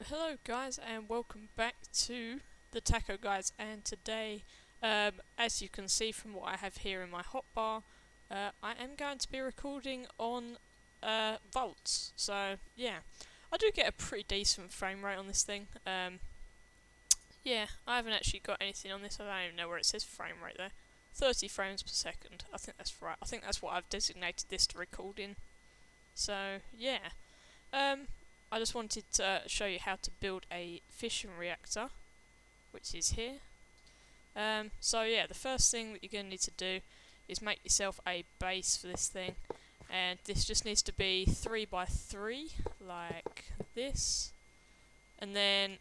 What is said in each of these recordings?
Hello guys and welcome back to the Taco Guys, and today, as you can see from what I have here in my hotbar, I am going to be recording on Voltz. So yeah, I do get a pretty decent frame rate on this thing. Yeah, I haven't actually got anything on this. I don't even know where it says frame rate there. 30 frames per second. I think that's right. I think that's what I've designated this to record in. So yeah. Um, I just wanted to show you how to build a fission reactor, which is here. So yeah, the first thing that you're going to need to do is make yourself a base for this thing, and this just needs to be 3 by 3 like this, and then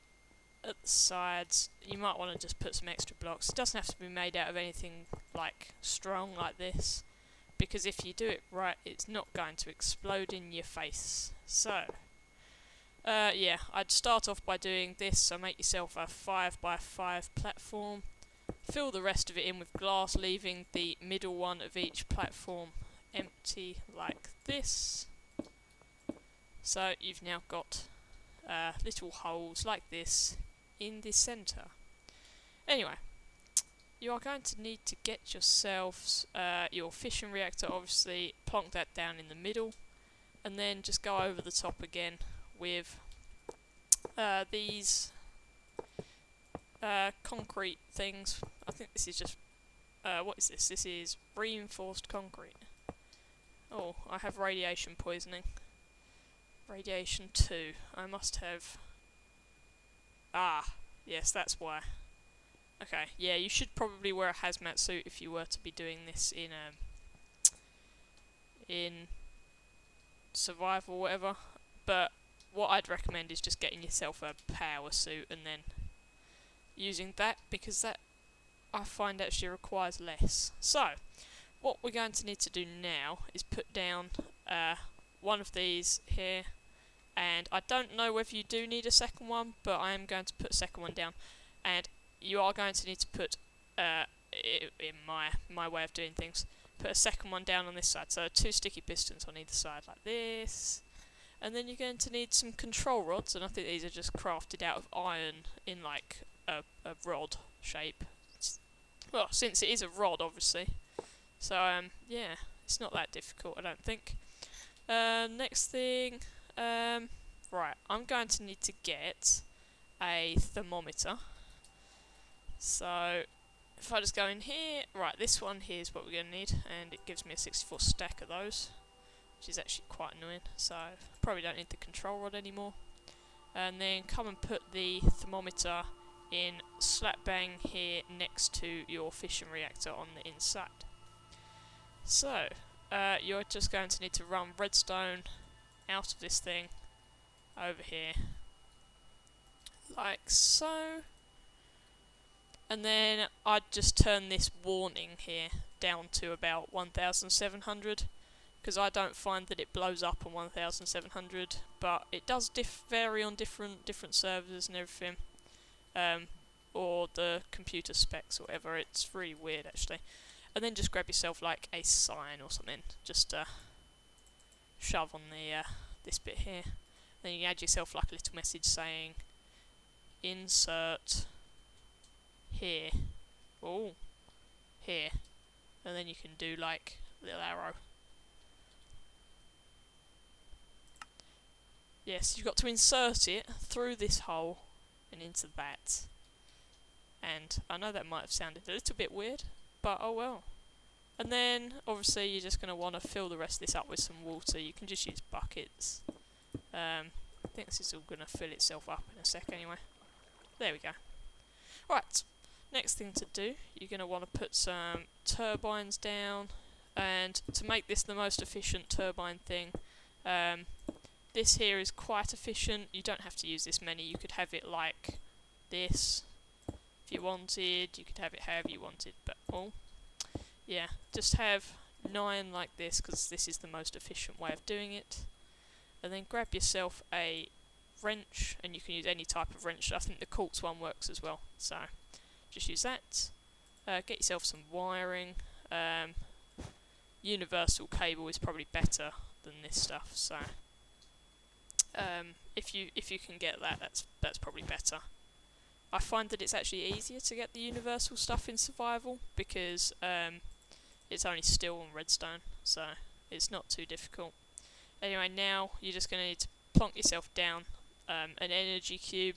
at the sides you might want to just put some extra blocks. It doesn't have to be made out of anything like strong like this, because if you do it right it's not going to explode in your face. So yeah, I'd start off by doing this. So make yourself a 5 by 5 platform, fill the rest of it in with glass, leaving the middle one of each platform empty like this. So you've now got little holes like this in the centre. Anyway, you are going to need to get yourselves your fission reactor, obviously plonk that down in the middle, and then just go over the top again with these concrete things. I think this is just what is this? This is reinforced concrete. Oh, I have radiation poisoning. Radiation 2. I must have... Ah, yes, that's why. Okay, yeah, you should probably wear a hazmat suit if you were to be doing this in survival or whatever, but what I'd recommend is just getting yourself a power suit and then using that, because that I find actually requires less. So, what we're going to need to do now is put down one of these here, and I don't know whether you do need a second one, but I am going to put a second one down, and you are going to need to put, in my way of doing things, put a second one down on this side, so 2 sticky pistons on either side like this. And then you're going to need some control rods, and I think these are just crafted out of iron in like a rod shape. Well, since it is a rod, obviously. So yeah, it's not that difficult, I don't think. Next thing, right, I'm going to need to get a thermometer. So if I just go in here, right, this one here is what we're going to need, and it gives me a 64 stack of those, which is actually quite annoying, so probably don't need the control rod anymore. And then come and put the thermometer in slap bang here next to your fission reactor on the inside. So you're just going to need to run redstone out of this thing over here like so, and then I'd just turn this warning here down to about 1700, because I don't find that it blows up on 1700, but it does vary on different servers and everything, or the computer specs or whatever. It's really weird actually. And then just grab yourself like a sign or something, just shove on the this bit here. Then you add yourself like a little message saying insert here, oh, here, and then you can do like a little arrow. Yes, you've got to insert it through this hole and into that. And I know that might have sounded a little bit weird, but oh well. And then, obviously, you're just going to want to fill the rest of this up with some water. You can just use buckets. I think this is all going to fill itself up in a sec anyway. There we go. Right, next thing to do, you're going to want to put some turbines down. And to make this the most efficient turbine thing, this here is quite efficient. You don't have to use this many. You could have it like this if you wanted. You could have it however you wanted, but yeah, just have 9 like this, because this is the most efficient way of doing it. And then grab yourself a wrench, and you can use any type of wrench. I think the quartz one works as well, so just use that. Get yourself some wiring. Universal cable is probably better than this stuff, so if you can get that, that's probably better. I find that it's actually easier to get the universal stuff in survival because it's only steel and redstone, so it's not too difficult. Anyway, now you're just going to need to plonk yourself down an energy cube,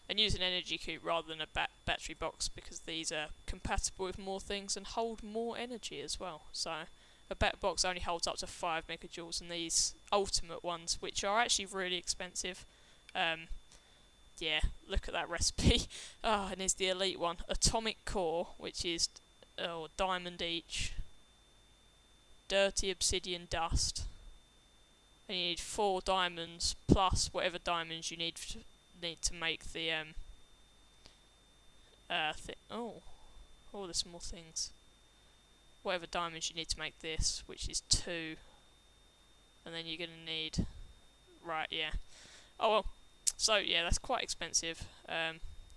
and use an energy cube rather than a battery box because these are compatible with more things and hold more energy as well. So a bat box only holds up to 5 megajoules, and these ultimate ones, which are actually really expensive, yeah, look at that recipe. And there's the elite one, atomic core, which is diamond each, dirty obsidian dust, and you need 4 diamonds plus whatever diamonds you need to make the there's more things. Whatever diamonds you need to make this, which is 2, and then you're gonna need, right, yeah. Oh well, so yeah, that's quite expensive.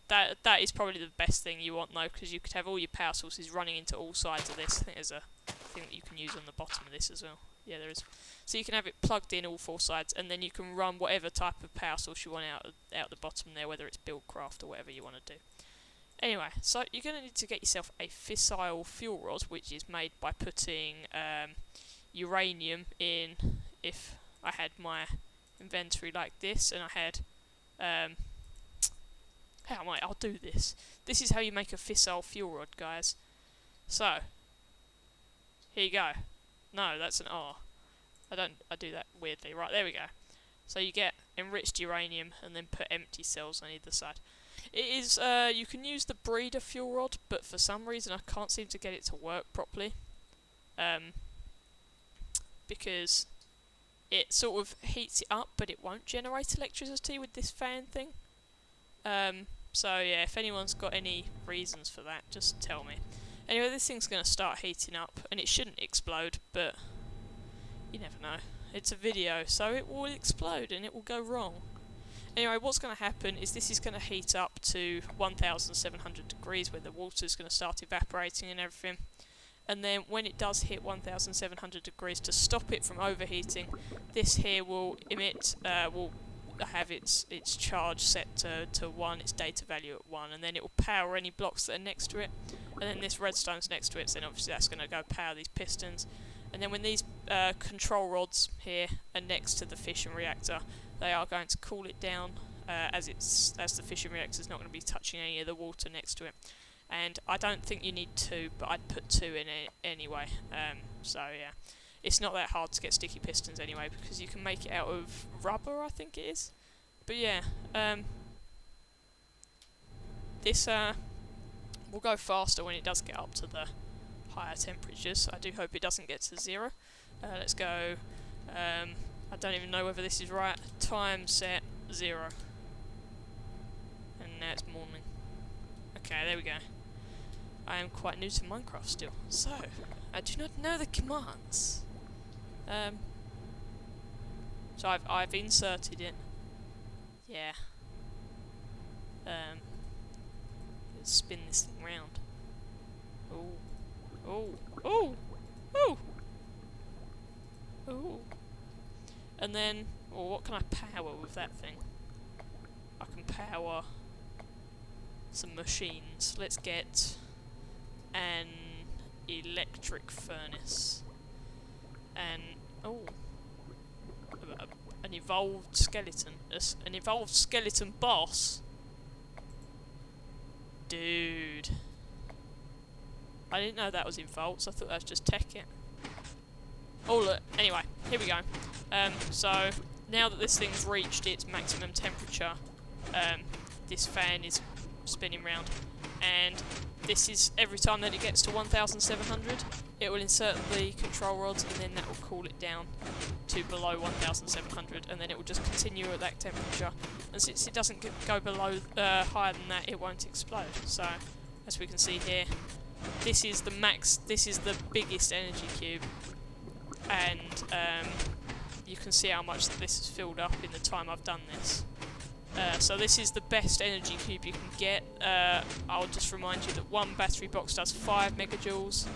That is probably the best thing you want though, because you could have all your power sources running into all sides of this. I think there's a thing that you can use on the bottom of this as well. Yeah, there is. So you can have it plugged in all 4 sides, and then you can run whatever type of power source you want out the bottom there, whether it's Buildcraft or whatever you want to do. Anyway, so you're going to need to get yourself a fissile fuel rod, which is made by putting uranium in. If I had my inventory like this, and I had I'll do this. This is how you make a fissile fuel rod, guys. So here you go. No, that's an R. I do that weirdly. Right, there we go. So you get enriched uranium and then put empty cells on either side. It is, you can use the breeder fuel rod, but for some reason I can't seem to get it to work properly. Because it sort of heats it up, but it won't generate electricity with this fan thing. So yeah, if anyone's got any reasons for that, just tell me. Anyway, this thing's going to start heating up, and it shouldn't explode, but you never know. It's a video, so it will explode and it will go wrong. Anyway, what's going to happen is this is going to heat up to 1700 degrees, where the water's going to start evaporating and everything. And then when it does hit 1700 degrees, to stop it from overheating, this here will emit, will have its charge set to 1, its data value at 1, and then it will power any blocks that are next to it. And then this redstone's next to it, so then obviously that's going to go power these pistons. And then when these control rods here are next to the fission reactor, they are going to cool it down, as the fission reactor is not going to be touching any of the water next to it. And I don't think you need 2, but I'd put 2 in it anyway. So yeah, it's not that hard to get sticky pistons anyway, because you can make it out of rubber, I think it is. But yeah, this will go faster when it does get up to the higher temperatures. I do hope it doesn't get to 0. Let's go, I don't even know whether this is right, time set 0. And now it's morning. Okay, there we go. I am quite new to Minecraft still, so I do not know the commands. So I've inserted it. Yeah. Let's spin this thing round. Oh. Oh. Oh. Oh. Oh. And then, what can I power with that thing? I can power some machines. Let's get an electric furnace. And, an evolved skeleton. An evolved skeleton boss? Dude. I didn't know that was in Voltz. I thought that was just tech it. Oh look, anyway, here we go. So, now that this thing's reached its maximum temperature, this fan is spinning round, and this is every time that it gets to 1700, it will insert the control rods, and then that will cool it down to below 1700, and then it will just continue at that temperature. And since it doesn't go below higher than that, it won't explode. So, as we can see here, this is the max. This is the biggest energy cube, and you can see how much this has filled up in the time I've done this. So this is the best energy cube you can get. I'll just remind you that one battery box does 5 megajoules.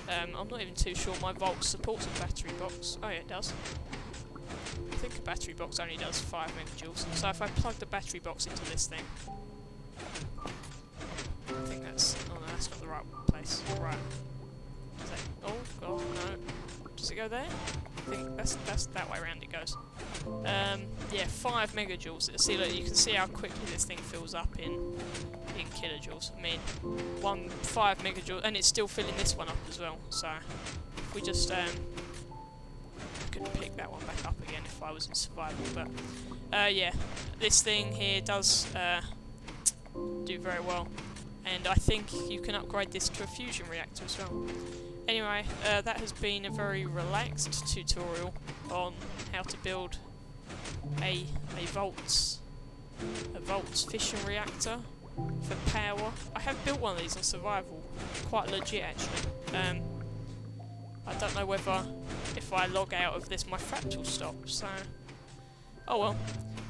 I'm not even too sure my Voltz supports a battery box. Oh yeah, it does. think a battery box only does 5 megajoules. So if I plug the battery box into this thing, I think that's... oh no, that's not the right place. Right. Is that, oh god, no. Does it go there? I think that's that way around it goes. Yeah, 5 megajoules. See, look, you can see how quickly this thing fills up in kilojoules. I mean, 5 megajoules, and it's still filling this one up as well. So if we just I could pick that one back up again if I was in survival, but yeah, this thing here does do very well, and I think you can upgrade this to a fusion reactor as well. Anyway, that has been a very relaxed tutorial on how to build a Voltz fission reactor for power. I have built one of these on survival, quite legit actually. I don't know whether if I log out of this my fractal stops, so oh well.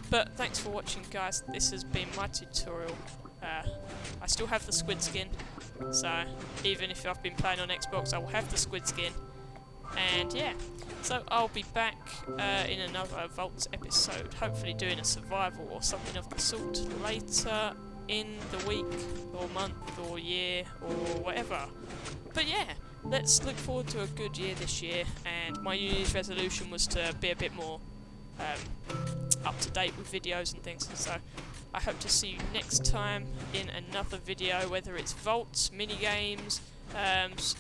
But thanks for watching, guys. This has been my tutorial. I still have the squid skin, so even if I've been playing on Xbox, I will have the squid skin. And yeah, so I'll be back in another Voltz episode, hopefully doing a survival or something of the sort later in the week or month or year or whatever. But yeah, let's look forward to a good year this year, and my New Year's resolution was to be a bit more up to date with videos and things, so I hope to see you next time in another video, whether it's Voltz, minigames,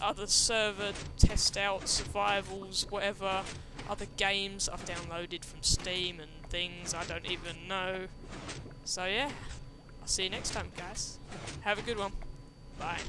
other server test out, survivals, whatever, other games I've downloaded from Steam and things I don't even know. So yeah, I'll see you next time, guys. Have a good one. Bye.